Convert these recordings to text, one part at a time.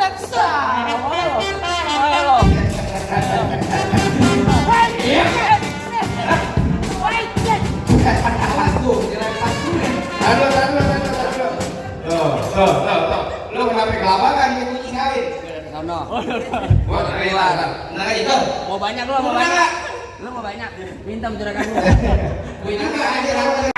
Saksa. Ayo. Lu kenapa kelabakan ya kucing kawin? Sono. Buat keluar. Nah itu. Mau banyak lu, mau banyak. Lu mau banyak. Minta juragan lu. Minta aja.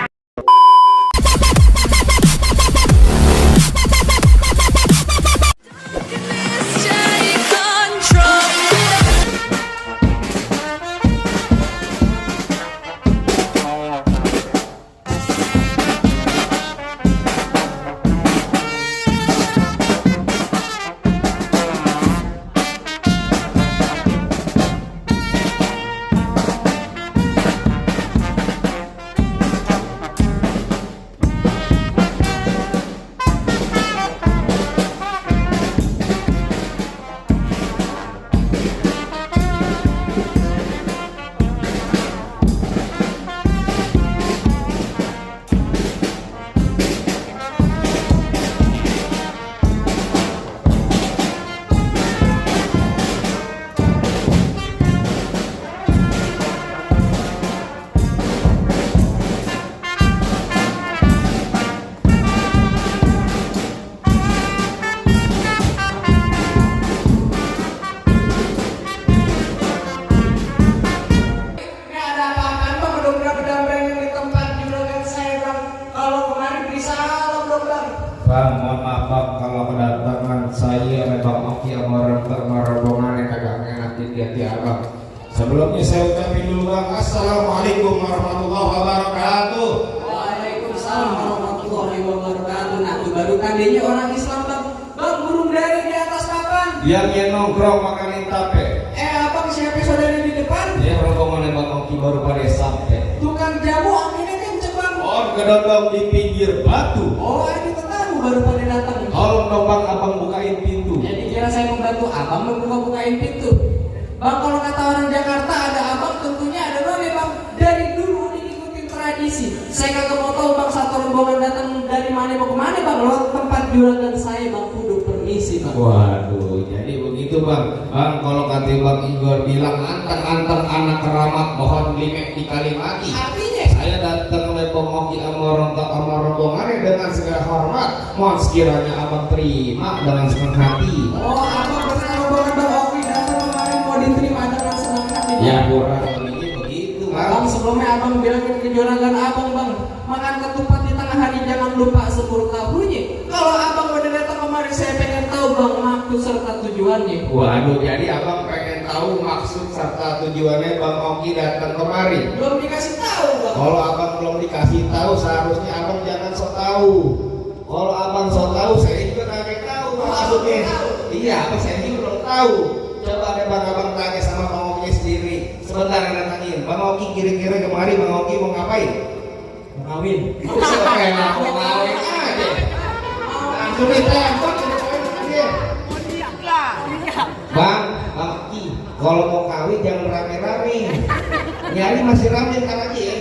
Bang, mohon maaf bang kalau kedatangan saya Bang Oki sama rombongan yang kagak ngenakin di hati abang. Sebelumnya saya ucapin dulu bang, assalamualaikum warahmatullahi wabarakatuh. Waalaikumsalam warahmatullahi wabarakatuh. Nah, itu baru tandanya orang Islam bang. Bang, burung dari di atas papan. Yang nongkrong makanin tape. Abang siapa saudara di depan? Ya rombongan Bang Oki baru pada sampai. Tukang jamu anginnya kenceng bang. Oh, kedodong di pinggir batu. Oh, ini tetangga baru pada datang. Tolong dong bang, abang bukain pintu. Jadi kira saya membantu abang membuka-bukain pintu. Bang, kalau kata orang Jakarta ada abang, tentunya ada babe bang. Dari dulu ini ikutin tradisi. Saya kagak mau tahu bang satu rombongan datang dari mana mau kemana bang. Lo tempat juragan saya bang, kudu permisi bang. Waduh, jadi begitu bang. Bang, kalau kata Bang Igor bilang anteng-anteng anak keramat pohon limek di Kalimati. Artinya Saya datang ke Bang Oki sama rombongannya dengan segala hormat. Mohon sekiranya abang terima dengan senang hati. oh, abang bersama rombongan bang Oki datang kemarin mau diterima dengan senang hati. Ya kurang lebih begitu Bang, bang. sebelumnya abang bilangin ke juragan abang bang, makan ketupat di tengah hari jangan lupa 10 tahunya. Kalau abang udah datang kemari saya pengen tahu bang maksud serta tujuannya. Waduh, jadi abang pengen tahu maksud serta tujuannya Bang Oki datang kemari. Belum dikasih tahu bang. Kalau abang belum dikasih tahu, seharusnya abang jangan sok tahu. Kalau abang sok tahu, saya juga kagak tahu maksudnya. Iya, apa saya juga belum tahu. Coba deh bang abang tanya sama Bang Oki sendiri. Sebentar ada tanyain, Bang Oki kira-kira kemari Bang Oki mau ngapain? Mau kawin. Siapa yang mau ngawin aja? Langsung ditembak aja. Bang Oki, kalau mau kawin jangan rame-rame. Nyari masih rame ntar aja ya.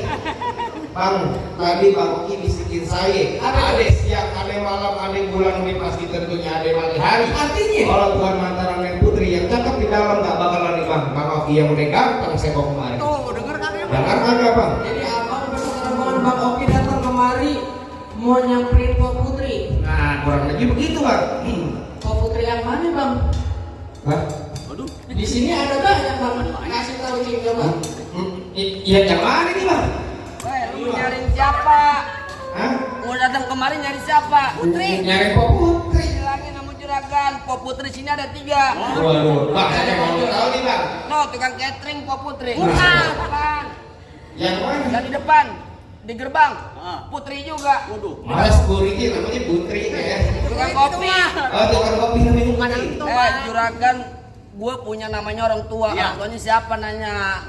Bang, tadi Bang Oki bisikin saya. Ada siang, ada malam, ada bulan, ini pasti tentunya ada matahari. Artinya? Kalau bukan mantaran dan putri yang cakep di dalam nggak bakalan nih Bang. Bang Oki yang udah ganteng saya bawa kemari. Tuh, denger kagak? Dengar kagak Bang? Jadi abang bersama rombongan bang Oki datang kemari mau nyamperin Pok Putri. Nah, kurang lebih begitu Bang. Pok Putri yang mana bang? Hah? Di sini ada banyak bang. Kasih tahu cing coba. Iya yang mana nih Bang? Weh, lu nyariin siapa? Hah? Mau datang kemari nyari siapa? Putri. Nyari Pok Putri. Bilangin sama juragan, Pok Putri sini ada 3. Waduh, Bang, saya mau tahu nih Bang. No, tukang catering Pok Putri. Bukan. Yang mana? Yang di depan, di gerbang. Putri juga. Waduh. Mas Putri namanya Putri ya. Tukang kopi. Oh, tukang kopi namanya Putri. Juragan, gue punya namanya orang tua. Orang tuanya siapa nanya?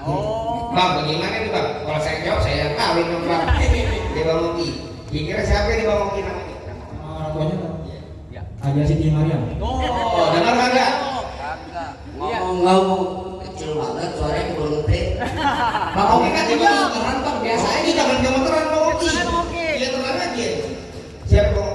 Bang, bagaimana nih Bang? Kalau saya jawab saya yang tahu nih Bang. Di Bang Oki. Kira siapa nih Bang Oki namanya? Orang tuanya bang. Haja Siti Mariam. Oh, dengar kagak? Kagak. Ngomong kecil banget suaranya kebelet. Bang Oki kan juga gemeteran bang, biasa aja. Ini jangan gemeteran Bang Oki. Jangan Oki. Iya tenang aja. Siapa Bang?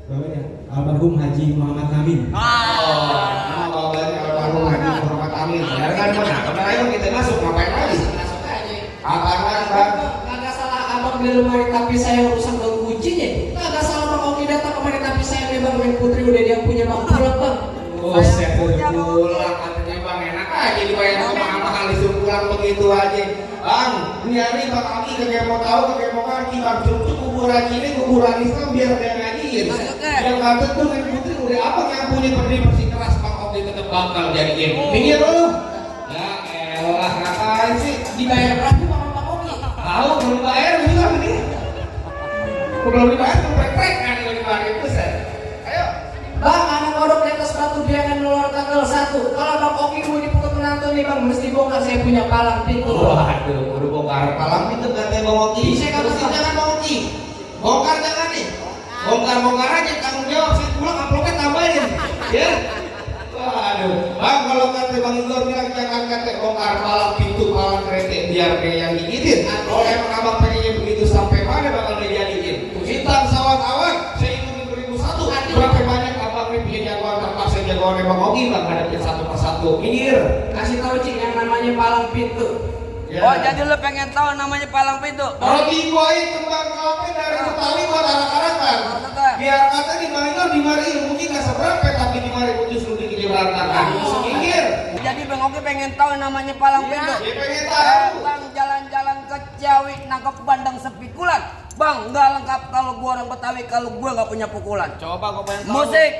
Bapaknya, abang almarhum Haji Muhammad Amin. Nama bapaknya almarhum Haji Muhammad Amin. Ya kan benar. Benar ayo kita masuk ngapain lagi? Masuk aja. Apaan lagi bang? Kagak salah abang beli lemari tapi saya urusan bang kuncinya. Kagak salah bang Oki datang kemarin tapi saya memang main putri udah dia punya bang pulang bang. Oh, saya pulang katanya bang enak aja dibayar sama mahal disuruh pulang begitu aja. Bang, ini hari bang Aki kagak mau tahu kagak mau ngerti bang. Cukup kuburan ini kuburan Islam biar dia ngajiin. Yang kata tuh main putri udah apa yang punya bersih keras bang Oki tetap bakal jadiin. Minggir dulu. Ya elah ngapain sih? Dibayar berapa bang bang Oki? Tahu belum bayar juga ini. Belum dibayar tuh prek-prek kan itu set. Ayo. Bang, anak kodok di atas batu dia akan keluar tanggal 1. Kalau bang Oki mau dipukul penonton nih bang, mesti bongkar saya punya palang pintu. Waduh, udah bongkar palang pintu katanya Bang Oki. Saya kata Terus jangan Bang Oki. Bongkar jangan nih. Bongkar aja tanggung jawab saya pulang amplopnya tambahin. Ya. Waduh, Bang kalau kata Bang Igor bilang jangan kata bongkar palang pintu, palang kereta biar dia yang gigitin. Kalau emang abang pengennya begitu sampai mana bakal dia jadiin? Hitam sawat awan, saya hitung 1001. Berapa banyak abang nih punya jagoan terpaksa jagoan Bang Oki bang hadapin satu persatu. Minggir. Kasih tahu Cik yang namanya palang pintu. Ya. Oh, jadi lu pengen tahu namanya palang pintu? Roti boy kembang kelapa dari Betawi buat anak-anakan. Biar kata di mana di mari mungkin nggak seberapa tapi di mari putus lu bikin berantakan. Minggir. Jadi Bang Oki pengen tahu namanya palang pintu? Dia pengen tahu. Bang jalan-jalan ke Ciawi nangkep bandeng sepikulan. Bang, nggak lengkap kalau gua orang Betawi kalau gua nggak punya pukulan. Coba gua pengen tahu. Musik.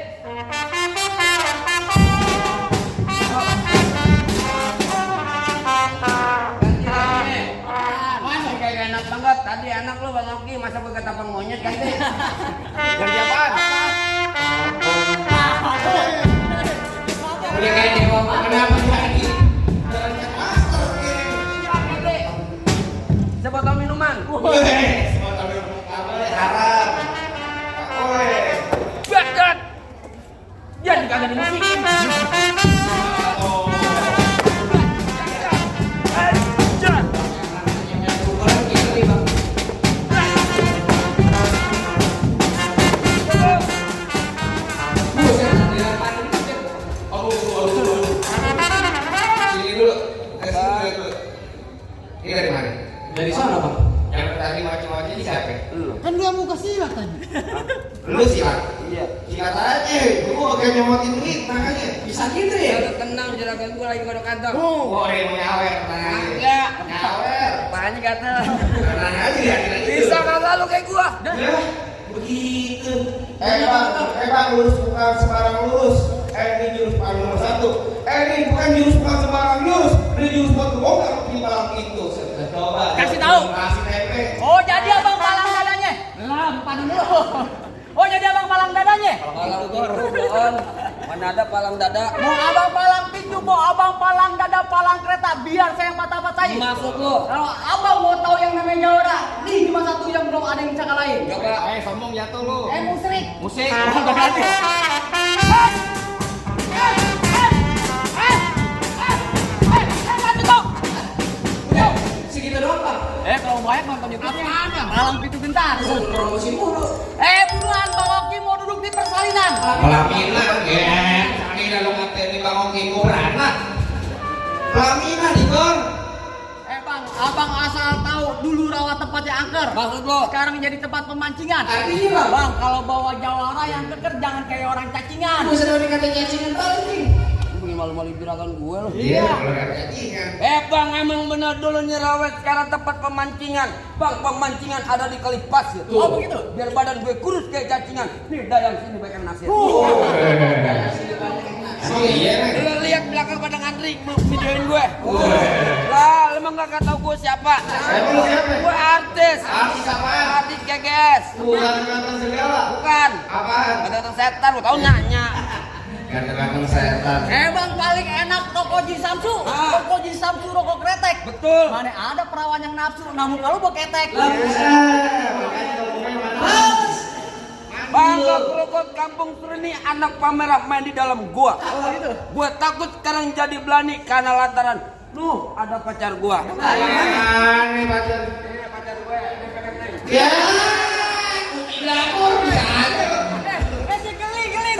Masih kayak enak banget. Tadi anak lu Bang Oki masa pakai tapang monyet ganti. Kerja apaan? Udah kayak dewa kenapa lagi? Sebotol minuman. Harap. Jagat. Jadi kagak dimusikin. Sini dulu. Ini dari mana? Dari sana bang. Yang tadi macam-macam ini siapa? Kan dia mau kasih silat tadi. Lu silat. Iya. Silat aja. Gua pakai nyomotin duit makanya. Bisa gitu ya? Udah tenang juragan gua lagi kodok kantong. Oh, yang nyawer tenang aja. Enggak. Nyawer. Apanya gatel? Tenang aja ya. Bisa kagak lu kayak gua? Ya, begitu. Bang, lurus bukan sembarang lurus. Ini jurus paling nomor 1. Ini bukan jurus bukan sembarang jurus. Ini jurus buat kebongkar di palang itu. Coba. Kasih tahu. Kasih tempe. Oh jadi abang palang dadanya? Lah, bukan dulu. Oh jadi abang palang dadanya? Palang bohong. Mana ada palang dada? Mau abang palang pintu, mau abang palang dada, palang kereta, biar saya yang patah-patahin. Maksud lu? Kalau abang mau tahu yang namanya ora, nih cuma satu yang belum ada yang bisa kalahin. Coba. Sombong jatuh lu. Musrik. Musik. Segitu doang bang. Kalau banyak nonton YouTube-nya ada. Palang pintu gentar. Promosi mulu. Buruan Bang Oki mau duduk di persalinan. Pelaminan, ya. Ini lo ngatain di Bang Oki gua beranak. Pelaminan, Igor. Bang, abang asal tahu dulu rawa tempatnya angker. Maksud lu? Sekarang jadi tempat pemancingan. Artinya bang. Bang, kalau bawa jawara yang keker jangan kayak orang cacingan. Gue sedang dikata cacingan balik nih. Lu pengen malu-malu juragan gue lu. Iya, kalau ada cacingan. Bang, emang bener dulu nyerawet sekarang tempat pemancingan. Bang, pemancingan ada di kali pasir. Oh, begitu? Biar badan gue kurus kayak cacingan. Nih, dayang sini baik yang nasir. Oh iya, Nek. Lu lihat belakang pada ngantri videoin gue. Lah, lu emang gak tau gue siapa? Emang lu siapa? Gue artis. Artis apaan? Artis GGS. Bukan nonton segala. Bukan. Apaan? Ada setan, lu tau nanya. Kata-kata setan. Bang, paling enak rokok Ji Samsu. Rokok Ji Samsu, rokok kretek. Betul. Mana ada perawan yang nafsu, namun kalau bawa ketek. Makanya kalau gue mana? Bangga kerokot kampung Sereni anak pamerah main di dalam gua. Oh gitu. Gua takut sekarang jadi belani karena lantaran lu ada pacar gua. Nih pacar. Pacar gue, ini pengen neng. Ya, kucing lapor bisa aja. Si geli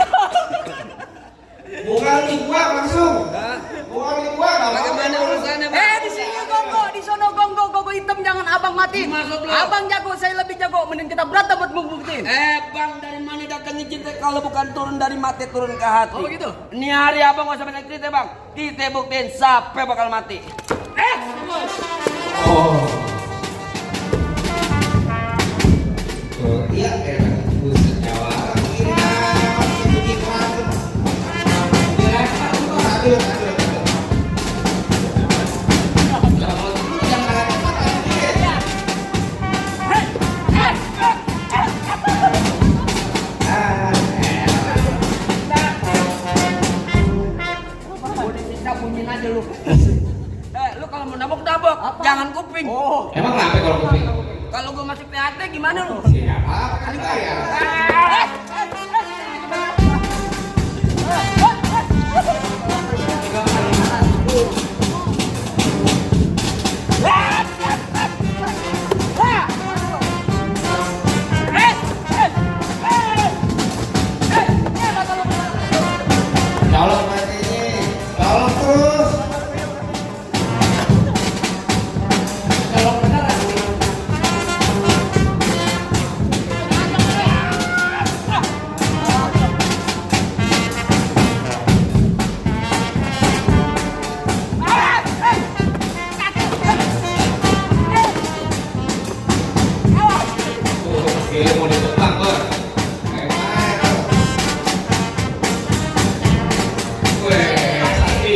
Warawati. Maksud lu? Abang jago, saya lebih jago. Mending kita berantem buat buktiin. Bang, dari mana datangnya cinta kalau bukan turun dari mati turun ke hati? Oh, begitu? Ini hari abang gak usah banyak cerita bang. Kita buktiin siapa bakal mati. Oh. Oh, iya, enak. Buset, Jawa. Ini nah, ini keren. Aduh, aduh. Bunyiin aja lu. Lu kalau mau nabok, jangan kuping. Oh. Emang kenapa kalau kuping? Kalau gua masih PHT gimana lu? Siapa? Kan kaya. Colok matinya. Colok terus. Kalau beneran Oke, mau ditebak, Bor. Weh, sakti.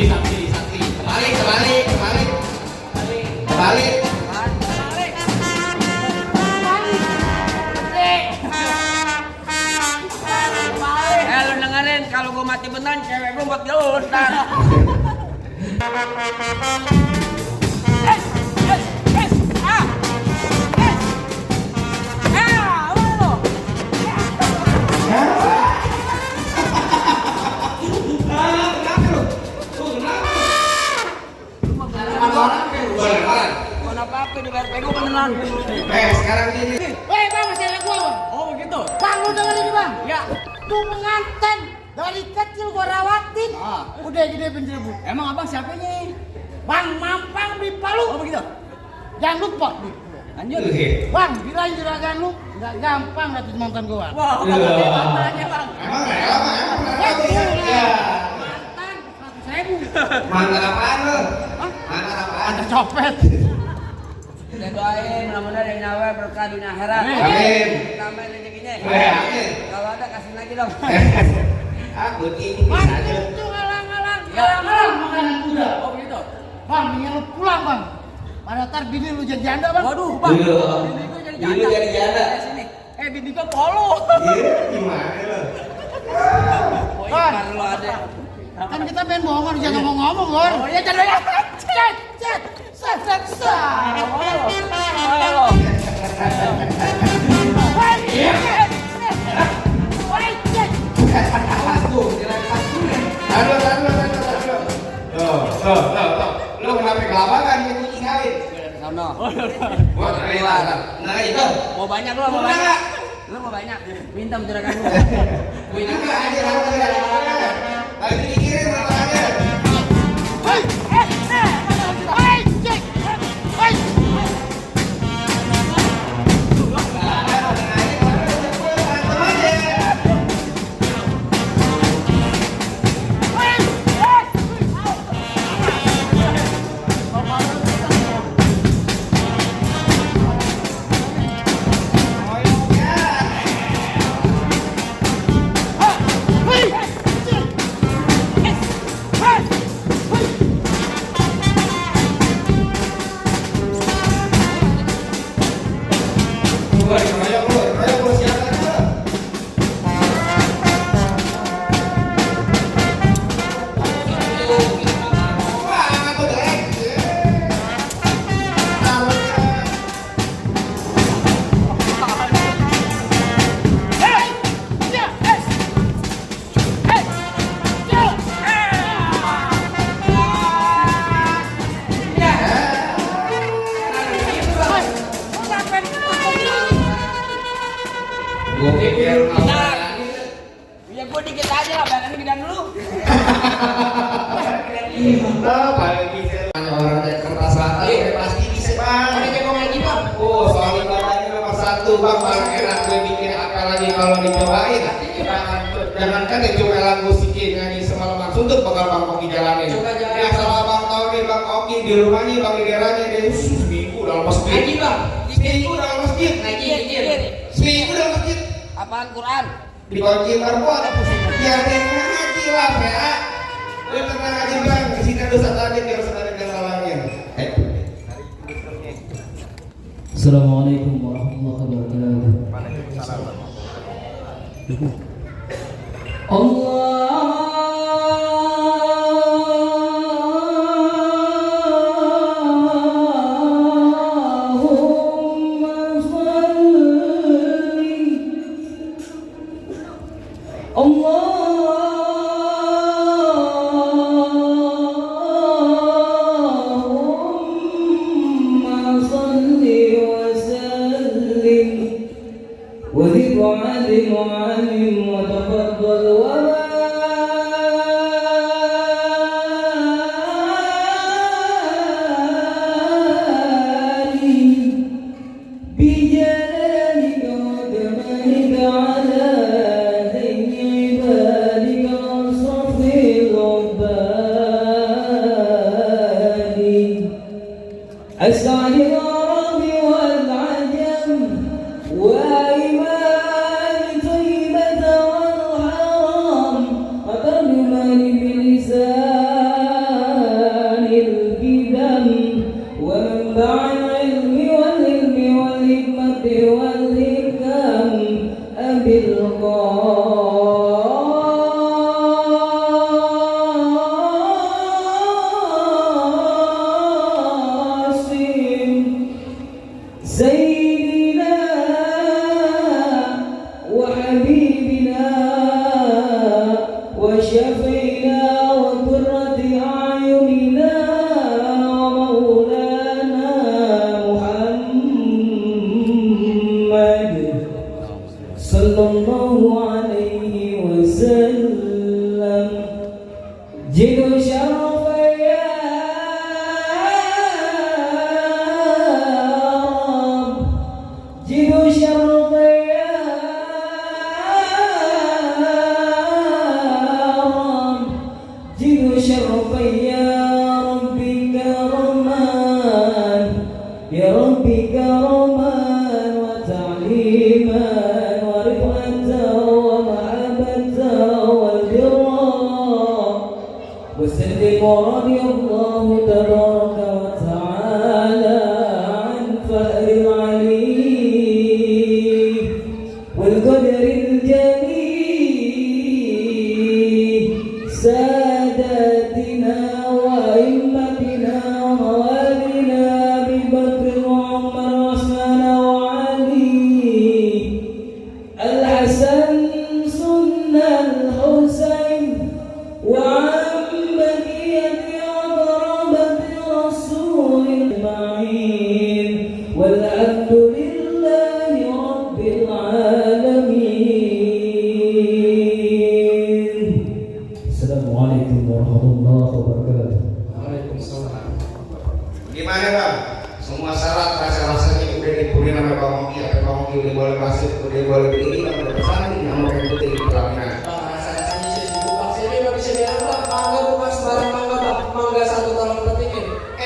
Kebalik. Lu dengerin kalau gua mati beneran cewek gua buat gaul ntar. Beneran. Bukan apa-apa di BRP gua beneran. Sekarang gini. Weh bang, masih ada gua bang. Oh, begitu. Bang, lu denger ini bang. Ya. Tuh pengantin dari kecil gua rawatin. Ah. Udah gede penjerebu. Emang abang siapanya? Bang Mampang di Palu. Oh, begitu. Jangan lupa. Lanjut. Wih. Bang, bilang juragan lu nggak gampang dapat mantan gua. Wah, Iya. mantannya bang. Emang rela, Pak? Emang rela? Iya. Mantan 100.000. Mantan apaan lu? Mantan apaan? Mantan copet. Kita doain mudah-mudahan yang nyawa berkah dunia akhirat. Amin. Tambahin rezekinya. Amin. Kalau ada kasih lagi dong. Aku ini Bang, bisa aja. itu ngalang-ngalang. Ngalang-ngalang makanan kuda. Oh, begitu. Bang, mendingan lu pulang bang. Pada ntar bini lu jadi janda bang. Waduh, bang. Dulu. Bini gua jadi Dulu janda. jadi janda. Sini. Bini gua polo. Iya, gimana lu? Oh, ipar lu ada. Kan kita main bohongan, jangan ngomong-ngomong lor. Oh, iya janda ya. Cet. Halo. Aduh. Tuh. Lu kenapa kelabakan ini kucing kawin? Sono. Gua keluar. Nah, itu. Mau banyak lu, mau Udah. banyak. Lu mau banyak. Minta juragan lu. Gue juga aja lagi dikirim masalahnya. Gue pikir Bentar. Ya gua dikit aja lah, badannya gedean dulu. paling bisa orang dari kertas selatan pasti bisa bang. Ada jago ngaji bang. Oh soal ibadahnya nomor satu bang, paling enak gue bikin apa lagi kalau dicobain. Jangankan ya cuma lagu sikin nyanyi semalaman suntuk bakal bang Oki jalanin. Ya sama bang tahu nih bang Oki di rumahnya bang di daerahnya dia seminggu dalam masjid. Ngaji bang, Seminggu dalam masjid. ngaji. Seminggu dalam masjid. Apaan Quran? Di kunci marbot. Biar dia ngaji lah ya. Lu tenang aja bang, kesini dosa tadi biar saudara yang salahnya. Assalamualaikum warahmatullahi wabarakatuh. وذكر علم وعلم وتفضل ومالي بجلالك وكمالك على ذي عبادك وصفي العبادي أسعد العرب والعجم وإيمان طيبة والحرام وترجمان بلسان الكتاب ومنبع العلم والعلم والحكمة والحكم أبي القاسم سيدنا وحبيبنا وشفينا وقرة أعيننا ومولانا محمد صلى الله عليه وسلم جد شرف يا رب جد شرف يا رب جد شرف يا ربي كرمان يا ربي كرمان وتعليما ورفعة ومحبة والجرام وسلم رضي الله تبارك وتعالى عن فأر العلي والقدر الجليل ساداتنا وأئمتنا وموالينا أبي بكر وعمر وعثمان وعلي الحسن سن الحسين وعن بقية عقربة رسول المعين والحمد لله رب العالمين. Assalamualaikum warahmatullahi wabarakatuh. Waalaikumsalam. Gimana bang? Semua syarat rasa-rasanya udah dipenuhi sama Bang Oki. Bang Oki udah boleh masuk, udah boleh begini, udah pesan yang mau yang putih di pelaminan. Bang, rasa-rasanya saya sibuk bang. Sini bang bisa bilang bang, mangga bukan sembarang mangga bang. Mangga satu tolong petikin.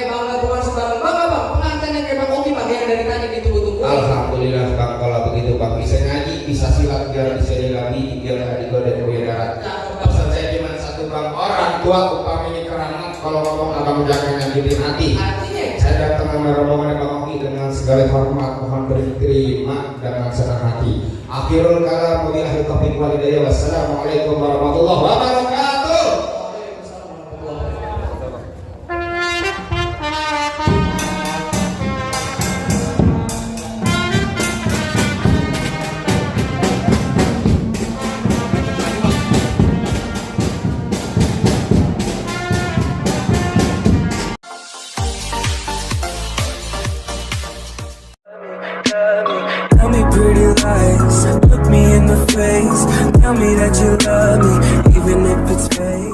Mangga bukan sembarang mangga bang. Pengantin yang kayak Bang Oki bang, yang dari tadi ditunggu-tunggu. Alhamdulillah bang, kalau begitu bang bisa ngaji, bisa silat, biar bisa dilabi, biar nggak digoda ke darat. Pesan saya cuma satu bang, orang tua upamanya keramat, kalau ngomong abang jangan nyakitin hati. Artinya, Saya datang sama rombongan Bang Oki dengan segala hormat, mohon diterima dengan senang hati. Akhirul kalam wa akhir taufiq wal hidayah. Wassalamualaikum warahmatullahi wabarakatuh. Waalaikumsalam warahmatullahi wabarakatuh. Tell me pretty lies, look me in the face. Tell me that you love me, even if it's fake.